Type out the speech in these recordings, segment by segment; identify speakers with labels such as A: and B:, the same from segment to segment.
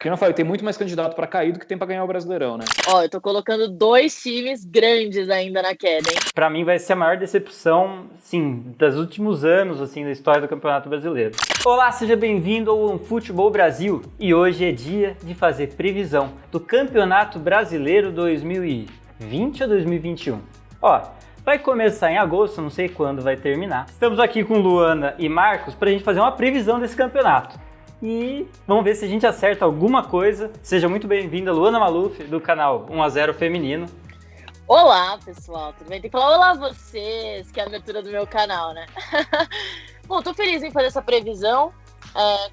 A: Que não falei, tem muito mais candidato para cair do que tem para ganhar o Brasileirão, né?
B: Ó, eu tô colocando 2 times grandes ainda na queda, hein?
C: Pra mim vai ser a maior decepção, sim, dos últimos anos, assim, da história do Campeonato Brasileiro. Olá, seja bem-vindo ao Futebol Brasil. E hoje é dia de fazer previsão do Campeonato Brasileiro 2020 ou 2021. Ó, vai começar em agosto, não sei quando vai terminar. Estamos aqui com Luana e Marcos pra gente fazer uma previsão desse campeonato. E vamos ver se a gente acerta alguma coisa. Seja muito bem-vinda, Luana Maluf, do canal 1x0 Feminino.
B: Olá, pessoal, tudo bem? Tem que falar olá vocês, que é a abertura do meu canal, né? Bom, tô feliz em fazer essa previsão.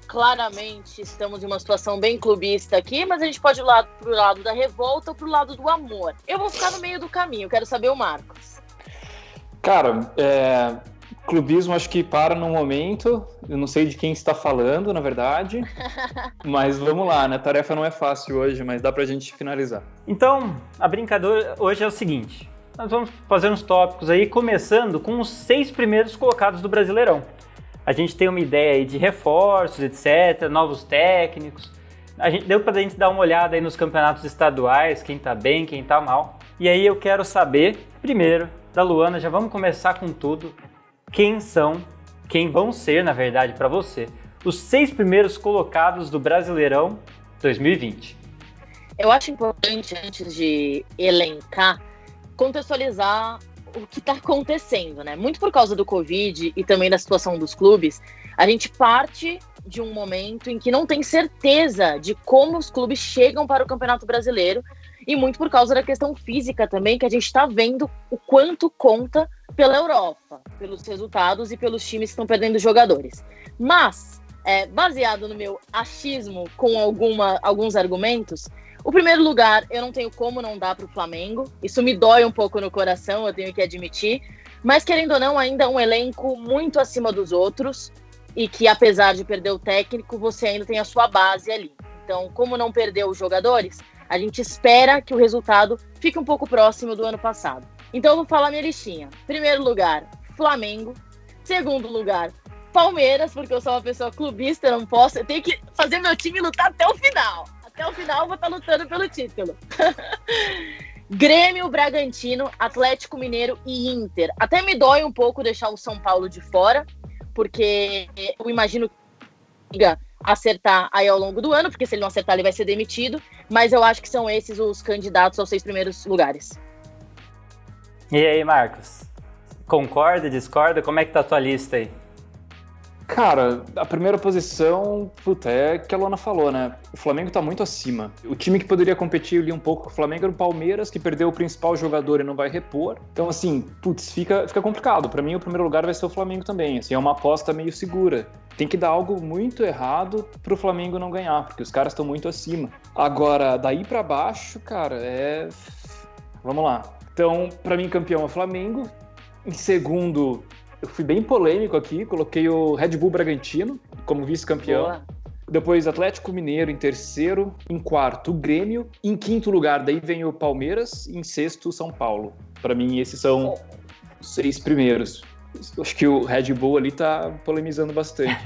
B: Claramente estamos em uma situação bem clubista aqui, mas a gente pode ir pro lado da revolta ou pro lado do amor. Eu vou ficar no meio do caminho, quero saber o Marcos.
A: Cara, clubismo acho que para no momento, eu não sei de quem está falando, na verdade, mas vamos lá, né? A tarefa não é fácil hoje, mas dá pra gente finalizar.
C: Então, a brincadeira hoje é o seguinte, nós vamos fazer uns tópicos aí, começando com os 6 primeiros colocados do Brasileirão. A gente tem uma ideia aí de reforços, etc., novos técnicos. Deu pra gente dar uma olhada aí nos campeonatos estaduais, quem tá bem, quem tá mal. E aí eu quero saber, primeiro, da Luana, já vamos começar com tudo. Quem vão ser, na verdade, para você, os 6 primeiros colocados do Brasileirão 2020?
B: Eu acho importante, antes de elencar, contextualizar o que está acontecendo, né? Muito por causa do Covid e também da situação dos clubes, a gente parte de um momento em que não tem certeza de como os clubes chegam para o Campeonato Brasileiro e muito por causa da questão física também, que a gente está vendo o quanto conta pela Europa, pelos resultados e pelos times que estão perdendo jogadores. Mas, baseado no meu achismo com alguns argumentos, o primeiro lugar eu não tenho como não dar para o Flamengo. Isso me dói um pouco no coração, eu tenho que admitir. Mas, querendo ou não, ainda é um elenco muito acima dos outros e que, apesar de perder o técnico, você ainda tem a sua base ali. Então, como não perdeu os jogadores, a gente espera que o resultado fique um pouco próximo do ano passado. Então eu vou falar minha listinha. Primeiro lugar, Flamengo. Segundo lugar, Palmeiras, porque eu sou uma pessoa clubista, eu tenho que fazer meu time lutar até o final. Até o final eu vou estar lutando pelo título. Grêmio, Bragantino, Atlético Mineiro e Inter. Até me dói um pouco deixar o São Paulo de fora, porque eu imagino que acertar aí ao longo do ano, porque se ele não acertar ele vai ser demitido, mas eu acho que são esses os candidatos aos 6 primeiros lugares.
C: E aí, Marcos? Concorda, discorda? Como é que tá a tua lista aí?
A: Cara, a primeira posição, é que a Luana falou, né? O Flamengo tá muito acima. O time que poderia competir ali um pouco com o Flamengo era o Palmeiras, que perdeu o principal jogador e não vai repor. Então, assim, fica complicado. Pra mim, o primeiro lugar vai ser o Flamengo também. Assim, é uma aposta meio segura. Tem que dar algo muito errado pro Flamengo não ganhar, porque os caras estão muito acima. Agora, daí pra baixo, cara, Vamos lá. Então, pra mim, campeão é o Flamengo. Em segundo, eu fui bem polêmico aqui, coloquei o Red Bull Bragantino como vice-campeão.
B: Boa.
A: Depois Atlético Mineiro em terceiro, em quarto o Grêmio, em quinto lugar daí vem o Palmeiras, e em sexto o São Paulo. Para mim esses são os 6 primeiros. Acho que o Red Bull ali tá polemizando bastante.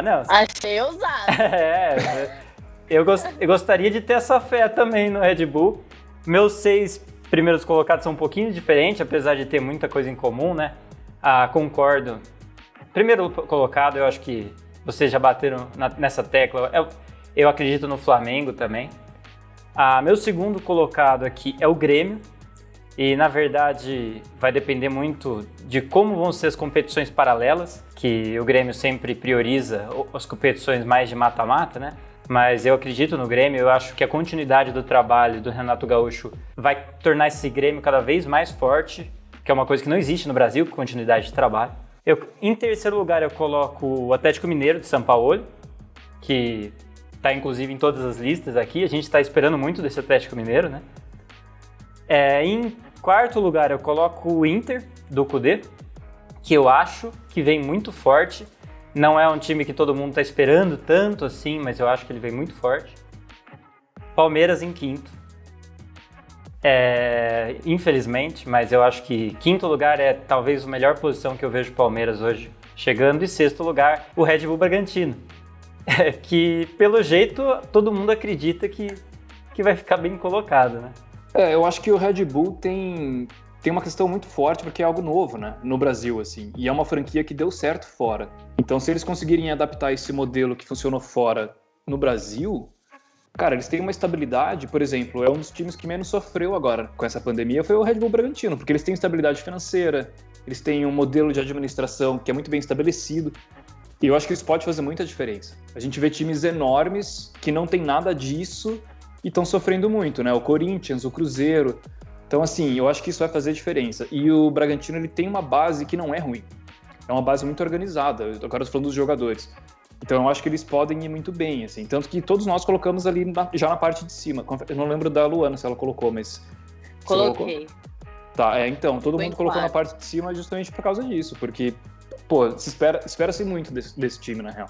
C: Não.
B: Achei ousado.
C: Eu gostaria de ter essa fé também no Red Bull. Meus 6 primeiros colocados são um pouquinho diferentes, apesar de ter muita coisa em comum, né? Concordo. Primeiro colocado, eu acho que vocês já bateram nessa tecla. Eu acredito no Flamengo também. Meu segundo colocado aqui é o Grêmio. E, na verdade, vai depender muito de como vão ser as competições paralelas, que o Grêmio sempre prioriza as competições mais de mata-mata, né? Mas eu acredito no Grêmio, eu acho que a continuidade do trabalho do Renato Gaúcho vai tornar esse Grêmio cada vez mais forte, que é uma coisa que não existe no Brasil, continuidade de trabalho. Em terceiro lugar eu coloco o Atlético Mineiro de São Paulo, que está inclusive em todas as listas aqui, a gente está esperando muito desse Atlético Mineiro, né? Em quarto lugar eu coloco o Inter do Kudê, que eu acho que vem muito forte. Não é um time que todo mundo está esperando tanto assim, mas eu acho que ele vem muito forte. Palmeiras em quinto. Infelizmente, mas eu acho que quinto lugar é talvez a melhor posição que eu vejo o Palmeiras hoje chegando. E sexto lugar, o Red Bull Bragantino. que, pelo jeito, todo mundo acredita que vai ficar bem colocado, né?
A: Eu acho que o Red Bull tem uma questão muito forte, porque é algo novo, né, no Brasil, assim, e é uma franquia que deu certo fora. Então, se eles conseguirem adaptar esse modelo que funcionou fora no Brasil, cara, eles têm uma estabilidade. Por exemplo, é um dos times que menos sofreu agora com essa pandemia, foi o Red Bull Bragantino, porque eles têm estabilidade financeira, eles têm um modelo de administração que é muito bem estabelecido, e eu acho que isso pode fazer muita diferença. A gente vê times enormes que não tem nada disso e estão sofrendo muito, né? O Corinthians, o Cruzeiro. Então, assim, eu acho que isso vai fazer diferença. E o Bragantino, ele tem uma base que não é ruim. É uma base muito organizada. Agora eu tô falando dos jogadores. Então, eu acho que eles podem ir muito bem, assim. Tanto que todos nós colocamos ali já na parte de cima. Eu não lembro da Luana se ela colocou, mas...
B: Coloquei.
A: Tá, então, todo mundo colocou na parte de cima justamente por causa disso. Porque, pô, espera-se muito desse time, na real.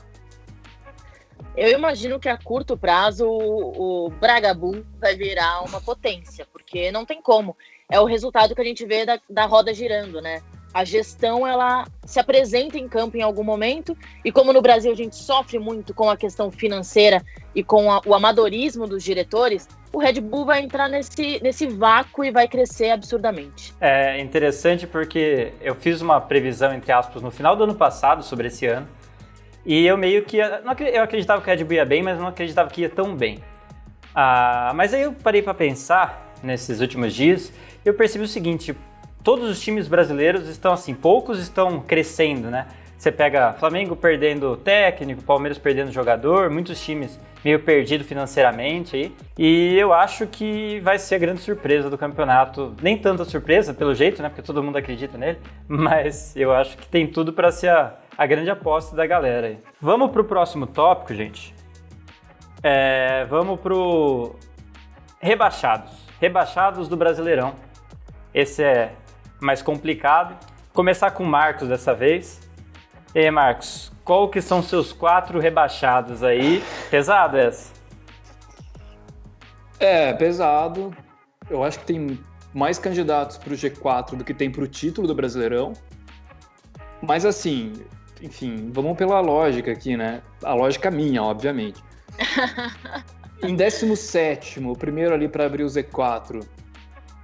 B: Eu imagino que a curto prazo o Bragabu vai virar uma potência, porque não tem como. É o resultado que a gente vê da roda girando, né? A gestão, ela se apresenta em campo em algum momento, e como no Brasil a gente sofre muito com a questão financeira e com o amadorismo dos diretores, o Red Bull vai entrar nesse vácuo e vai crescer absurdamente.
C: É interessante porque eu fiz uma previsão, entre aspas, no final do ano passado sobre esse ano, e eu meio que... eu acreditava que o Red Bull ia bem, mas não acreditava que ia tão bem. Mas aí eu parei para pensar nesses últimos dias e eu percebi o seguinte: todos os times brasileiros estão assim, poucos estão crescendo, né? Você pega Flamengo perdendo técnico, Palmeiras perdendo jogador, muitos times meio perdidos financeiramente aí. E eu acho que vai ser a grande surpresa do campeonato. Nem tanta surpresa, pelo jeito, né? Porque todo mundo acredita nele. Mas eu acho que tem tudo para ser a grande aposta da galera aí. Vamos pro próximo tópico, gente. Vamos pro rebaixados. Rebaixados do Brasileirão. Esse é mais complicado. Começar com o Marcos dessa vez. E aí, Marcos, qual que são seus 4 rebaixados aí? Pesado essa?
A: Pesado. Eu acho que tem mais candidatos pro G4 do que tem pro título do Brasileirão. Mas assim, enfim, vamos pela lógica aqui, né? A lógica minha, obviamente. Em 17º, o primeiro ali para abrir o Z4,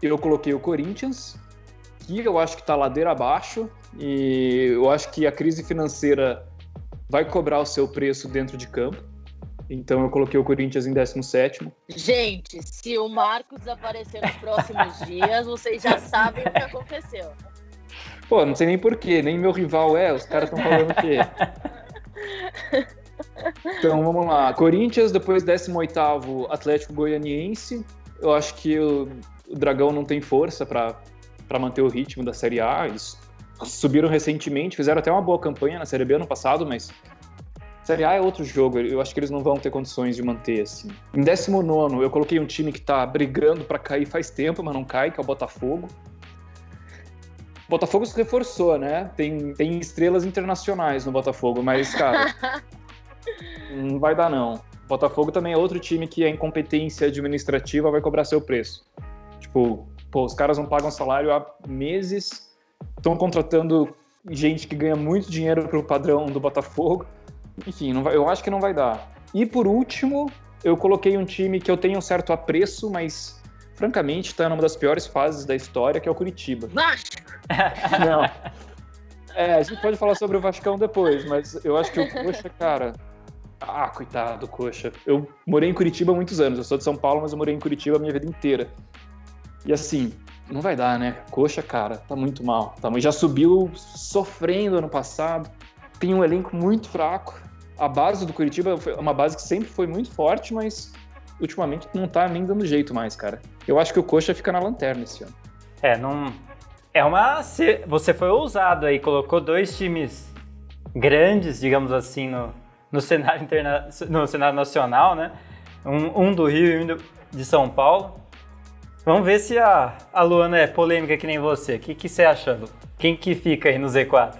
A: eu coloquei o Corinthians, que eu acho que tá ladeira abaixo, e eu acho que a crise financeira vai cobrar o seu preço dentro de campo. Então eu coloquei o Corinthians em 17º.
B: Gente, se o Marcos desaparecer nos próximos dias, vocês já sabem o que aconteceu.
A: Pô, não sei nem porquê, nem meu rival os caras estão falando que... Então vamos lá, Corinthians, depois 18º, Atlético Goianiense. Eu acho que o Dragão não tem força para manter o ritmo da Série A. Eles subiram recentemente, fizeram até uma boa campanha na Série B ano passado, mas Série A é outro jogo, eu acho que eles não vão ter condições de manter, assim. Em 19º, eu coloquei um time que tá brigando para cair faz tempo, mas não cai, que é o Botafogo. O Botafogo se reforçou, né? Tem estrelas internacionais no Botafogo, mas, cara, não vai dar, não. O Botafogo também é outro time que a incompetência administrativa vai cobrar seu preço. Tipo, os caras não pagam salário há meses, estão contratando gente que ganha muito dinheiro pro padrão do Botafogo. Enfim, eu acho que não vai dar. E por último, eu coloquei um time que eu tenho um certo apreço, mas francamente está numa das piores fases da história, que é o Curitiba.
B: Vasco!
A: Não. A gente pode falar sobre o Vascão depois, mas eu acho que o Coxa, cara... coitado do Coxa. Eu morei em Curitiba há muitos anos. Eu sou de São Paulo, mas eu morei em Curitiba a minha vida inteira. E assim, não vai dar, né? Coxa, cara, tá muito mal. Já subiu sofrendo ano passado. Tem um elenco muito fraco. A base do Curitiba é uma base que sempre foi muito forte, mas ultimamente não tá nem dando jeito mais, cara. Eu acho que o Coxa fica na lanterna esse ano.
C: Não... Você foi ousado aí, colocou 2 times grandes, digamos assim, no cenário no cenário nacional, né? Um do Rio e um de São Paulo. Vamos ver se a Luana é polêmica que nem você. O que você acha? Quem que fica aí no Z4?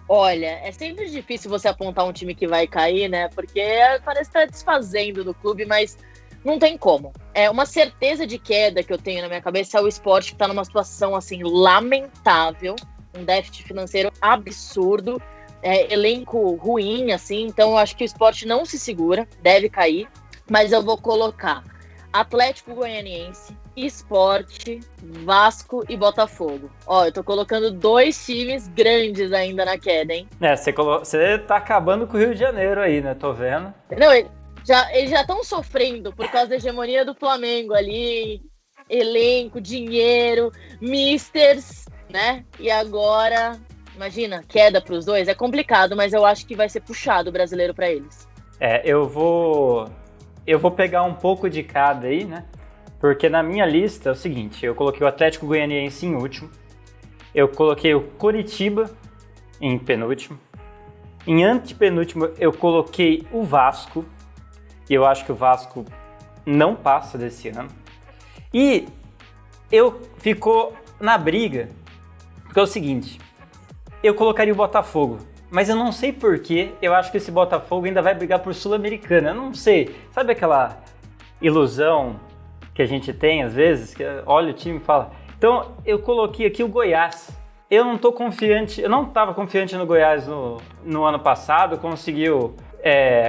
B: Olha, é sempre difícil você apontar um time que vai cair, né? Porque parece estar desfazendo do clube, mas não tem como. Uma certeza de queda que eu tenho na minha cabeça é o Sport, que está numa situação, assim, lamentável. Um déficit financeiro absurdo. elenco ruim, assim, então eu acho que o Sport não se segura, deve cair, mas eu vou colocar Atlético Goianiense, Sport, Vasco e Botafogo. Ó, eu tô colocando 2 times grandes ainda na queda, hein?
C: Você tá acabando com o Rio de Janeiro aí, né? Tô vendo.
B: Não, eles já estão sofrendo por causa da hegemonia do Flamengo ali, elenco, dinheiro, misters, né? E agora, imagina, queda pros dois. É complicado, mas eu acho que vai ser puxado o brasileiro pra eles.
C: Eu vou pegar um pouco de cada aí, né? Porque na minha lista é o seguinte, eu coloquei o Atlético Goianiense em último, eu coloquei o Coritiba em penúltimo, em antepenúltimo eu coloquei o Vasco, e eu acho que o Vasco não passa desse ano. E eu ficou na briga, porque é o seguinte, eu colocaria o Botafogo, mas eu não sei porquê, eu acho que esse Botafogo ainda vai brigar por Sul-Americana, eu não sei, sabe aquela ilusão que a gente tem às vezes, que olha o time e fala, então eu coloquei aqui o Goiás, eu não estava confiante no Goiás no ano passado, conseguiu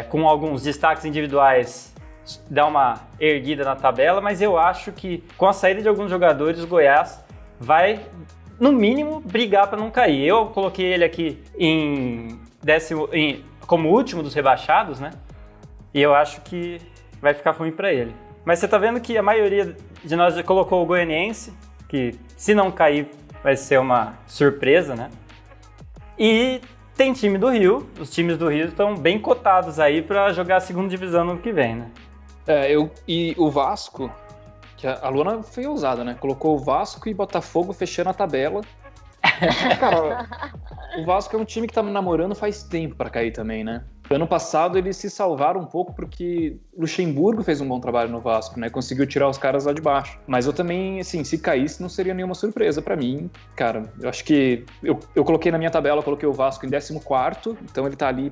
C: com alguns destaques individuais dar uma erguida na tabela, mas eu acho que com a saída de alguns jogadores, o Goiás vai, no mínimo, brigar para não cair. Eu coloquei ele aqui como último dos rebaixados, né? E eu acho que vai ficar ruim para ele. Mas você tá vendo que a maioria de nós já colocou o Goianiense, que se não cair vai ser uma surpresa, né? E tem time do Rio, os times do Rio estão bem cotados aí para jogar a segunda divisão no ano que vem, né?
A: E o Vasco, que a Luana foi ousada, né? Colocou o Vasco e Botafogo fechando a tabela. Cara, o Vasco é um time que tá namorando faz tempo pra cair também, né? Ano passado eles se salvaram um pouco porque Luxemburgo fez um bom trabalho no Vasco, né? Conseguiu tirar os caras lá de baixo. Mas eu também, assim, se caísse não seria nenhuma surpresa pra mim. Cara, eu acho que... Eu coloquei na minha tabela, eu coloquei o Vasco em 14º, então ele tá ali,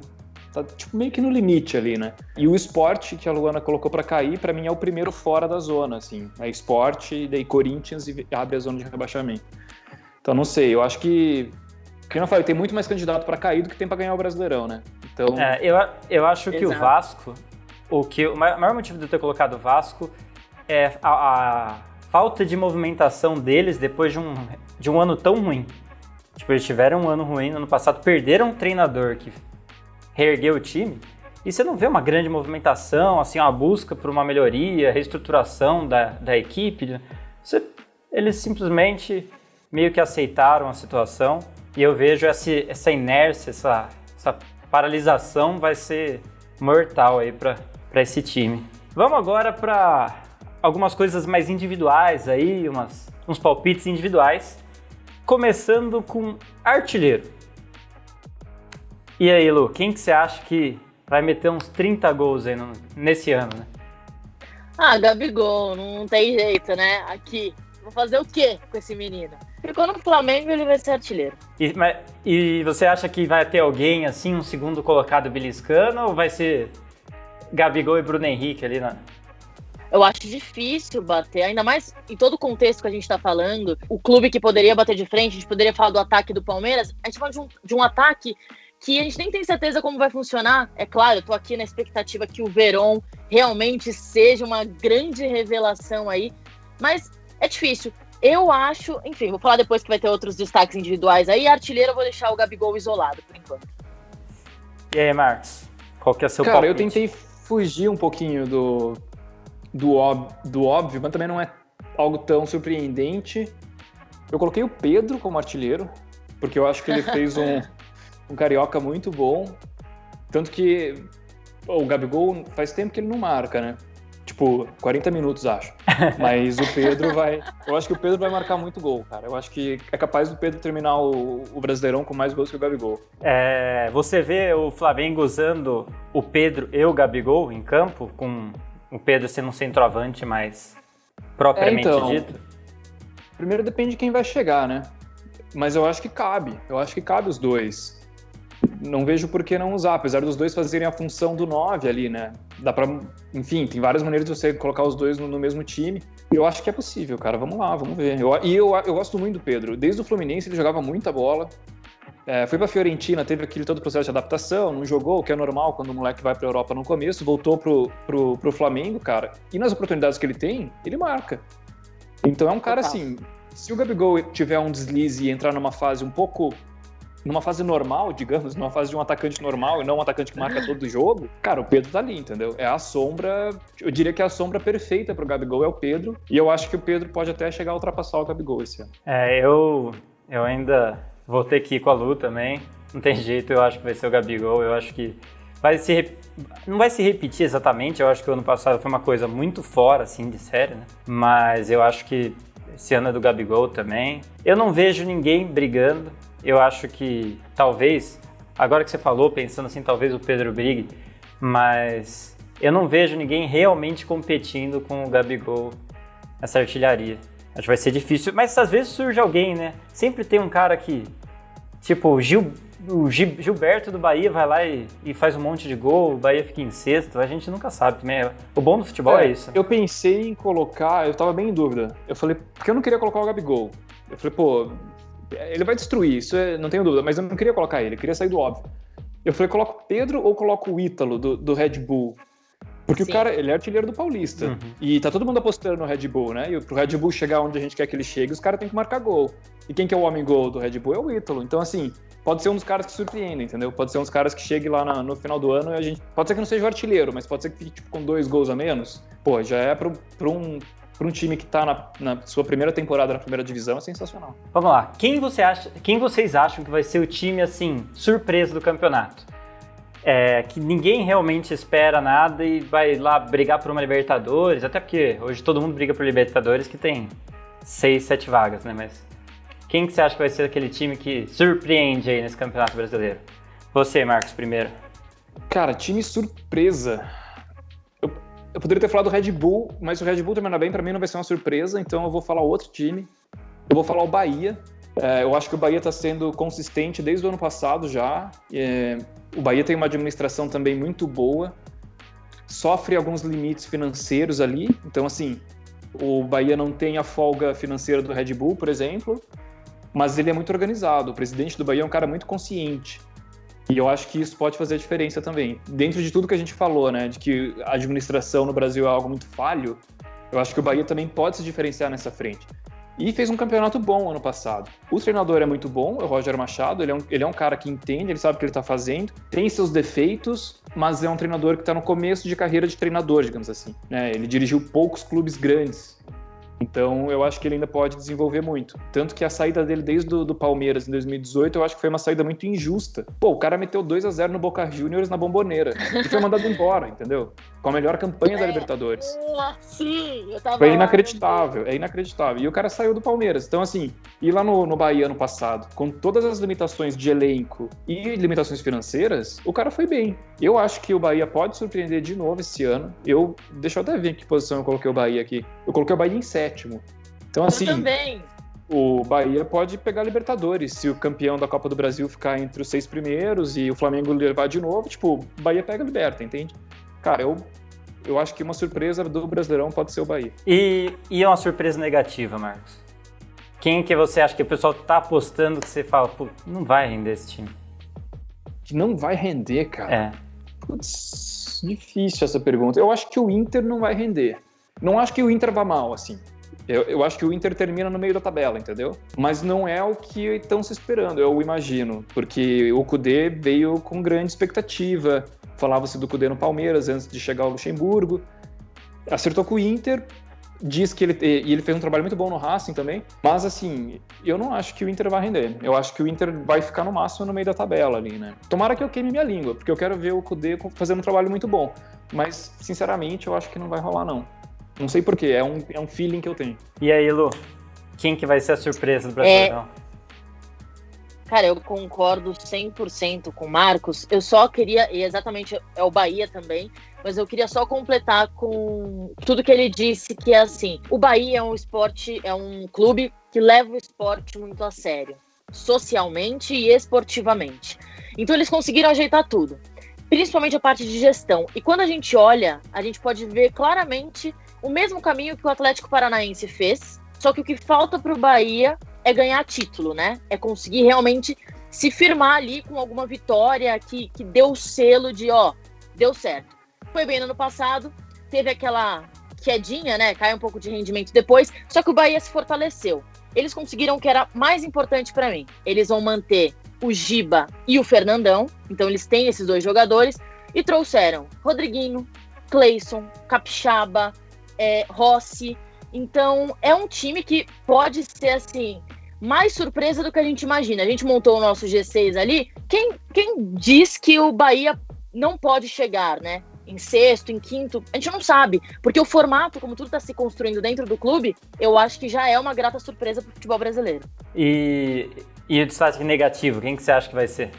A: tá tipo meio que no limite ali, né? E o Sport, que a Luana colocou pra cair, pra mim é o primeiro fora da zona, assim. É Sport, e daí Corinthians e abre a zona de rebaixamento. Então não sei, eu acho que... Como eu falei, tem muito mais candidato pra cair do que tem pra ganhar o Brasileirão, né? Então...
C: eu acho que
B: Exato.
C: o Vasco, o maior motivo de eu ter colocado o Vasco é a falta de movimentação deles depois de um ano tão ruim. Tipo, eles tiveram um ano ruim no ano passado, perderam um treinador que reergueu o time, e você não vê uma grande movimentação, assim, uma busca por uma melhoria, reestruturação da equipe. Eles simplesmente meio que aceitaram a situação, e eu vejo essa inércia, essa paralisação vai ser mortal aí para esse time. Vamos agora para algumas coisas mais individuais aí, uns palpites individuais, começando com artilheiro. E aí, Lu, quem que você acha que vai meter uns 30 gols aí nesse ano, né?
B: Gabigol, não tem jeito, né? Aqui, vou fazer o quê com esse menino? Ficou no Flamengo, ele vai ser artilheiro.
C: E você acha que vai ter alguém, assim, um segundo colocado beliscando, ou vai ser Gabigol e Bruno Henrique ali, né?
B: Eu acho difícil bater, ainda mais em todo o contexto que a gente tá falando, o clube que poderia bater de frente, a gente poderia falar do ataque do Palmeiras, a gente fala de um ataque que a gente nem tem certeza como vai funcionar. É claro, eu tô aqui na expectativa que o Verón realmente seja uma grande revelação aí, mas é difícil. Eu acho, enfim, vou falar depois que vai ter outros destaques individuais aí. Artilheiro, eu vou deixar o Gabigol isolado, por enquanto.
C: E aí, Marcos? Qual que é o seu
A: palpite? Cara, eu tentei fugir um pouquinho do óbvio, mas também não é algo tão surpreendente. Eu coloquei o Pedro como artilheiro, porque eu acho que ele fez um carioca muito bom. Tanto que o Gabigol faz tempo que ele não marca, né? Tipo, 40 minutos, acho. Mas o Pedro vai... Eu acho que o Pedro vai marcar muito gol, cara. Eu acho que é capaz do Pedro terminar o Brasileirão com mais gols que o Gabigol.
C: Você vê o Flamengo usando o Pedro e o Gabigol em campo, com o Pedro sendo um centroavante mais propriamente dito?
A: Primeiro depende de quem vai chegar, né? Mas eu acho que cabe. Eu acho que cabe os dois. Não vejo por que não usar, apesar dos dois fazerem a função do 9 ali, né? Dá pra... Enfim, tem várias maneiras de você colocar os dois no mesmo time. Eu acho que é possível, cara. Vamos lá, vamos ver. Eu gosto muito do Pedro. Desde o Fluminense ele jogava muita bola. Foi pra Fiorentina, teve aquele todo processo de adaptação, não jogou, o que é normal quando o moleque vai pra Europa no começo, voltou pro Flamengo, cara, e nas oportunidades que ele tem, ele marca. Então é um cara assim, se o Gabigol tiver um deslize e entrar numa fase numa fase normal, digamos, numa fase de um atacante normal e não um atacante que marca todo o jogo, cara, o Pedro tá ali, entendeu? É a sombra, eu diria que a sombra perfeita pro Gabigol é o Pedro, e eu acho que o Pedro pode até chegar a ultrapassar o Gabigol esse ano.
C: Eu ainda vou ter que ir com a Lu também, não tem jeito, eu acho que vai ser o Gabigol, eu acho que não vai se repetir exatamente, eu acho que o ano passado foi uma coisa muito fora, assim, de série, né? Mas eu acho que esse ano é do Gabigol também. Eu não vejo ninguém brigando. Eu acho que talvez, agora que você falou, pensando assim, talvez o Pedro brigue, mas eu não vejo ninguém realmente competindo com o Gabigol nessa artilharia. Acho que vai ser difícil, mas às vezes surge alguém, né? Sempre tem um cara que, tipo, o Gilberto do Bahia vai lá e faz um monte de gol, o Bahia fica em sexto, a gente nunca sabe também. O bom do futebol é isso.
A: Eu pensei em colocar, eu tava bem em dúvida. Eu falei, porque eu não queria colocar o Gabigol. Eu falei, pô, ele vai destruir, isso não tenho dúvida, mas eu não queria colocar ele, eu queria sair do óbvio. Eu falei, coloco o Pedro ou coloco o Ítalo do Red Bull? Porque Sim. O cara, ele é artilheiro do Paulista. E tá todo mundo apostando no Red Bull, né? E pro Red Bull chegar onde a gente quer que ele chegue, os caras têm que marcar gol. E quem que é o homem gol do Red Bull é o Ítalo. Então, assim, pode ser um dos caras que surpreendem, entendeu? Pode ser um dos caras que chegue lá no final do ano e a gente... Pode ser que não seja o artilheiro, mas pode ser que fique tipo, com 2 gols a menos. Pô, já é pra um time que tá na sua primeira temporada na primeira divisão, é sensacional.
C: Vamos lá. Quem vocês acham que vai ser o time, assim, surpresa do campeonato? Que ninguém realmente espera nada e vai lá brigar por uma Libertadores, até porque hoje todo mundo briga por Libertadores, que tem 6, 7 vagas, né? Mas quem que você acha que vai ser aquele time que surpreende aí nesse Campeonato Brasileiro? Você, Marcos, primeiro.
A: Cara, time surpresa. Eu poderia ter falado do Red Bull, mas se o Red Bull terminar bem, pra mim não vai ser uma surpresa, então eu vou falar outro time. Eu vou falar o Bahia. Eu acho que o Bahia está sendo consistente desde o ano passado já. O Bahia tem uma administração também muito boa, sofre alguns limites financeiros ali. Então, assim, o Bahia não tem a folga financeira do Red Bull, por exemplo, mas ele é muito organizado. O presidente do Bahia é um cara muito consciente. E eu acho que isso pode fazer a diferença também. Dentro de tudo que a gente falou, né, de que a administração no Brasil é algo muito falho, eu acho que o Bahia também pode se diferenciar nessa frente. E fez um campeonato bom ano passado. O treinador é muito bom, é o Roger Machado, ele é um cara que entende, ele sabe o que ele está fazendo, tem seus defeitos, mas é um treinador que está no começo de carreira de treinador, digamos assim. Ele dirigiu poucos clubes grandes, então eu acho que ele ainda pode desenvolver muito. Tanto que a saída dele desde do Palmeiras em 2018, eu acho que foi uma saída muito injusta. Pô, o cara meteu 2-0 no Boca Juniors na Bomboneira e foi mandado embora, entendeu? Com a melhor campanha da Libertadores.
B: Sim, eu tava
A: Foi inacreditável, é inacreditável. E o cara saiu do Palmeiras. Então, assim, ir lá no Bahia ano passado, com todas as limitações de elenco e limitações financeiras, o cara foi bem. Eu acho que o Bahia pode surpreender de novo esse ano. Deixa eu até ver em que posição eu coloquei o Bahia aqui. Eu coloquei o Bahia em 7º. Então, assim,
B: eu também.
A: O Bahia pode pegar Libertadores. Se o campeão da Copa do Brasil ficar entre os 6 primeiros e o Flamengo levar de novo, tipo, o Bahia pega a Liberta, entende? Cara, eu acho que uma surpresa do Brasileirão pode ser o Bahia.
C: E uma surpresa negativa, Marcos? Quem que você acha que o pessoal tá apostando que você fala, pô, não vai render esse time?
A: Que não vai render, cara? Putz, difícil essa pergunta. Eu acho que o Inter não vai render. Não acho que o Inter vá mal, assim. Eu acho que o Inter termina no meio da tabela, entendeu? Mas não é o que estão se esperando, eu imagino. Porque o Kudê veio com grande expectativa. Falava-se do Kudê no Palmeiras antes de chegar ao Luxemburgo. Acertou com o Inter, diz que ele fez um trabalho muito bom no Racing também. Mas, assim, eu não acho que o Inter vai render. Eu acho que o Inter vai ficar no máximo no meio da tabela ali, né? Tomara que eu queime minha língua, porque eu quero ver o Kudê fazendo um trabalho muito bom. Mas, sinceramente, eu acho que não vai rolar, não. Não sei porquê, é um feeling que eu tenho.
C: E aí, Lu, quem que vai ser a surpresa do Brasileirão?
B: Cara, eu concordo 100% com o Marcos. Eu só queria, e exatamente é o Bahia também, mas eu queria só completar com tudo que ele disse, que é assim, o Bahia é um clube que leva o esporte muito a sério, socialmente e esportivamente. Então eles conseguiram ajeitar tudo, principalmente a parte de gestão. E quando a gente olha, a gente pode ver claramente o mesmo caminho que o Atlético Paranaense fez, só que o que falta para o Bahia é ganhar título, né? É conseguir realmente se firmar ali com alguma vitória que deu o selo de, deu certo. Foi bem no ano passado, teve aquela quedinha, né? Cai um pouco de rendimento depois, só que o Bahia se fortaleceu. Eles conseguiram o que era mais importante para mim. Eles vão manter o Giba e o Fernandão, então eles têm esses 2 jogadores, e trouxeram Rodriguinho, Cleison, Capixaba, Rossi. Então é um time que pode ser assim, mais surpresa do que a gente imagina. A gente montou o nosso G6 ali. Quem diz que o Bahia não pode chegar, né? Em sexto, em quinto, a gente não sabe, porque o formato, como tudo está se construindo dentro do clube, eu acho que já é uma grata surpresa para o futebol brasileiro.
C: E o destaque negativo, quem que você acha que vai ser?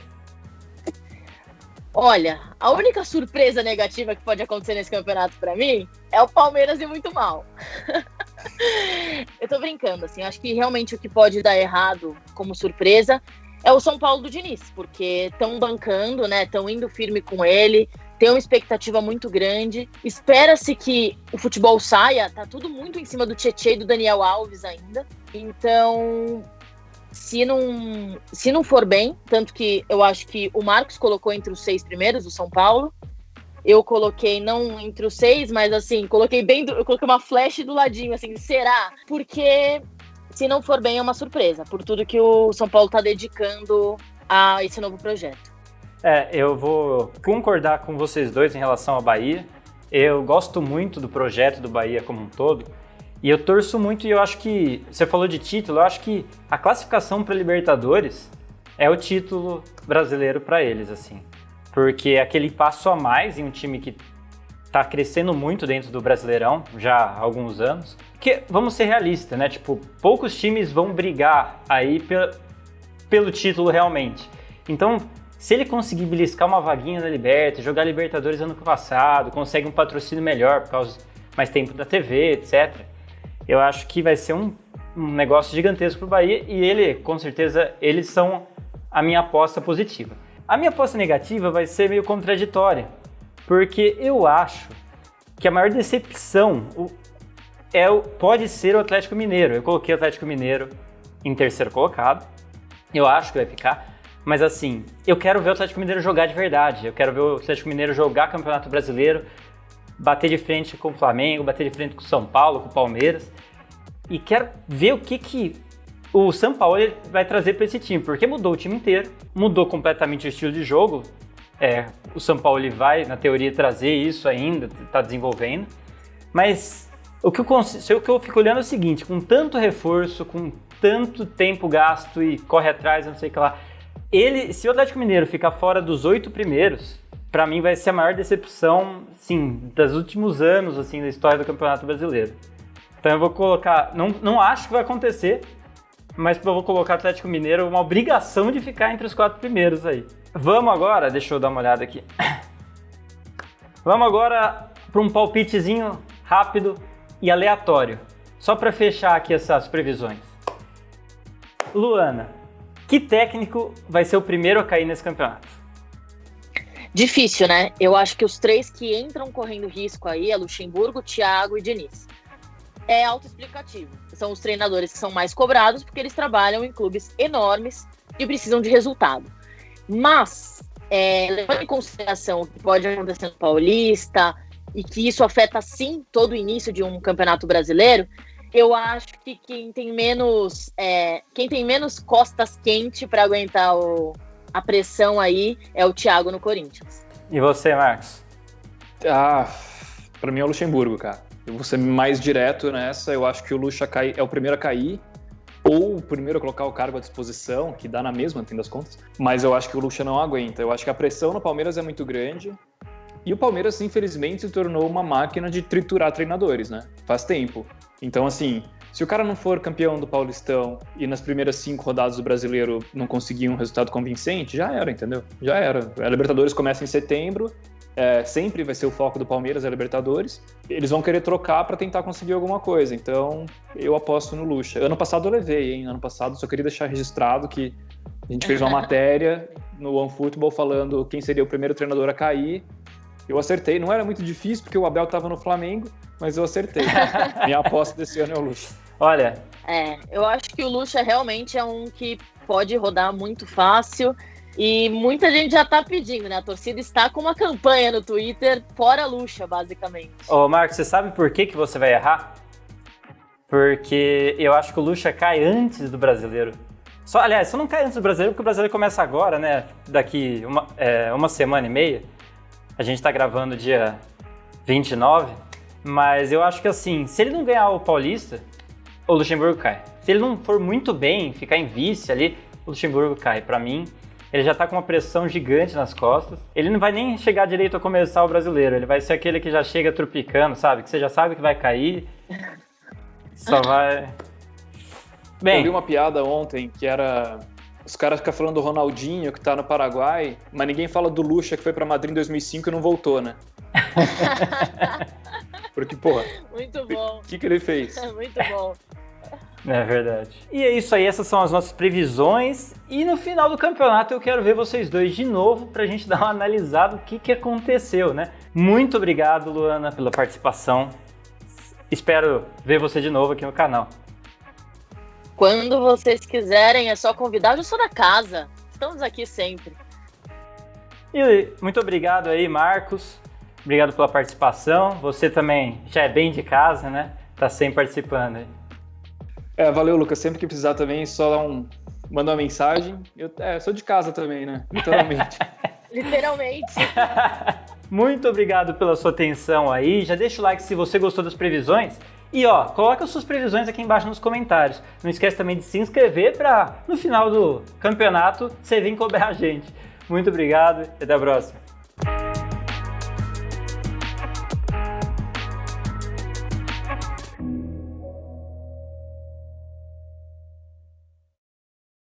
B: Olha, a única surpresa negativa que pode acontecer nesse campeonato para mim é o Palmeiras ir muito mal. Eu tô brincando, assim, acho que realmente o que pode dar errado como surpresa é o São Paulo do Diniz, porque estão bancando, né, estão indo firme com ele, tem uma expectativa muito grande, espera-se que o futebol saia, tá tudo muito em cima do Tietê e do Daniel Alves ainda, então se não for bem, tanto que eu acho que o Marcos colocou entre os 6 primeiros, o São Paulo, eu coloquei não entre os 6, mas assim, eu coloquei uma flash do ladinho, assim, será? Porque se não for bem é uma surpresa, por tudo que o São Paulo tá dedicando a esse novo projeto.
C: Eu vou concordar com vocês dois em relação ao Bahia. Eu gosto muito do projeto do Bahia como um todo. E eu torço muito, e eu acho que, você falou de título, eu acho que a classificação para Libertadores é o título brasileiro para eles, assim. Porque é aquele passo a mais em um time que tá crescendo muito dentro do Brasileirão, já há alguns anos. Porque, vamos ser realistas, né? Tipo, poucos times vão brigar aí pelo título realmente. Então, se ele conseguir beliscar uma vaguinha na Libertadores, jogar Libertadores ano passado, consegue um patrocínio melhor por causa mais tempo da TV, etc., eu acho que vai ser um negócio gigantesco pro Bahia, e ele, com certeza, eles são a minha aposta positiva. A minha aposta negativa vai ser meio contraditória, porque eu acho que a maior decepção pode ser o Atlético Mineiro. Eu coloquei o Atlético Mineiro em terceiro colocado, eu acho que vai ficar, mas assim, eu quero ver o Atlético Mineiro jogar de verdade, eu quero ver o Atlético Mineiro jogar Campeonato Brasileiro, bater de frente com o Flamengo, bater de frente com o São Paulo, com o Palmeiras, e quero ver o que o São Paulo vai trazer para esse time, porque mudou o time inteiro, mudou completamente o estilo de jogo. O São Paulo ele vai, na teoria, trazer isso ainda, está desenvolvendo, mas o que eu fico olhando é o seguinte: com tanto reforço, com tanto tempo gasto e corre atrás, não sei o que lá, se o Atlético Mineiro ficar fora dos 8 primeiros, para mim vai ser a maior decepção, sim, dos últimos anos, assim, da história do Campeonato Brasileiro. Então eu vou colocar, não acho que vai acontecer, mas eu vou colocar o Atlético Mineiro uma obrigação de ficar entre os 4 primeiros aí. Vamos agora, deixa eu dar uma olhada aqui. Vamos agora para um palpitezinho rápido e aleatório, só para fechar aqui essas previsões. Luana, que técnico vai ser o primeiro a cair nesse campeonato?
B: Difícil, né? Eu acho que os 3 que entram correndo risco aí é Luxemburgo, Thiago e Diniz. É autoexplicativo. São os treinadores que são mais cobrados porque eles trabalham em clubes enormes e precisam de resultado. Mas, levando em consideração o que pode acontecer no Paulista e que isso afeta, sim, todo o início de um campeonato brasileiro, eu acho que quem tem menos costas quentes para aguentar a pressão aí é o Thiago no Corinthians.
C: E você, Marcos?
A: Pra mim é o Luxemburgo, cara. Eu vou ser mais direto nessa. Eu acho que o Luxa é o primeiro a cair, ou o primeiro a colocar o cargo à disposição, que dá na mesma, no fim das contas. Mas eu acho que o Luxa não aguenta. Eu acho que a pressão no Palmeiras é muito grande. E o Palmeiras, infelizmente, se tornou uma máquina de triturar treinadores, né? Faz tempo. Então, assim, se o cara não for campeão do Paulistão e nas primeiras 5 rodadas do Brasileiro não conseguir um resultado convincente, já era, entendeu? Já era. A Libertadores começa em setembro, sempre vai ser o foco do Palmeiras, a Libertadores. Eles vão querer trocar para tentar conseguir alguma coisa. Então, eu aposto no Luxa. Ano passado eu levei, hein? Ano passado só queria deixar registrado que a gente fez uma matéria no OneFootball falando quem seria o primeiro treinador a cair. Eu acertei, não era muito difícil porque o Abel estava no Flamengo, mas eu acertei. Minha aposta desse ano é o Luxa.
C: Olha...
B: eu acho que o Luxa realmente é um que pode rodar muito fácil. E muita gente já tá pedindo, né? A torcida está com uma campanha no Twitter, fora Lucha, basicamente.
C: Ô, Marcos, você sabe por que você vai errar? Porque eu acho que o Lucha cai antes do brasileiro. Aliás, só não cai antes do brasileiro porque o brasileiro começa agora, né? Daqui uma semana e meia. A gente tá gravando dia 29. Mas eu acho que assim, se ele não ganhar o Paulista, o Luxemburgo cai. Se ele não for muito bem, ficar em vice ali, o Luxemburgo cai. Pra mim, ele já tá com uma pressão gigante nas costas. Ele não vai nem chegar direito a começar o brasileiro. Ele vai ser aquele que já chega tropicando, sabe? Que você já sabe que vai cair. Só vai... Bem,
A: eu vi uma piada ontem que era... Os caras ficam falando do Ronaldinho, que tá no Paraguai, mas ninguém fala do Lucha, que foi pra Madrid em 2005 e não voltou, né? Porque, porra...
B: Muito bom.
A: O que ele fez?
B: Muito bom.
C: É verdade. E é isso aí, essas são as nossas previsões. E no final do campeonato eu quero ver vocês dois de novo pra gente dar uma analisada do que aconteceu, né? Muito obrigado, Luana, pela participação. Espero ver você de novo aqui no canal.
B: Quando vocês quiserem, é só convidar. Eu sou da casa. Estamos aqui sempre.
C: E muito obrigado aí, Marcos. Obrigado pela participação. Você também já é bem de casa, né? Tá sempre participando aí.
A: Valeu, Lucas. Sempre que precisar também, só manda uma mensagem. Eu sou de casa também, né? Literalmente.
B: Literalmente.
C: Muito obrigado pela sua atenção aí. Já deixa o like se você gostou das previsões. E coloca as suas previsões aqui embaixo nos comentários. Não esquece também de se inscrever para no final do campeonato você vir cobrar a gente. Muito obrigado e até a próxima.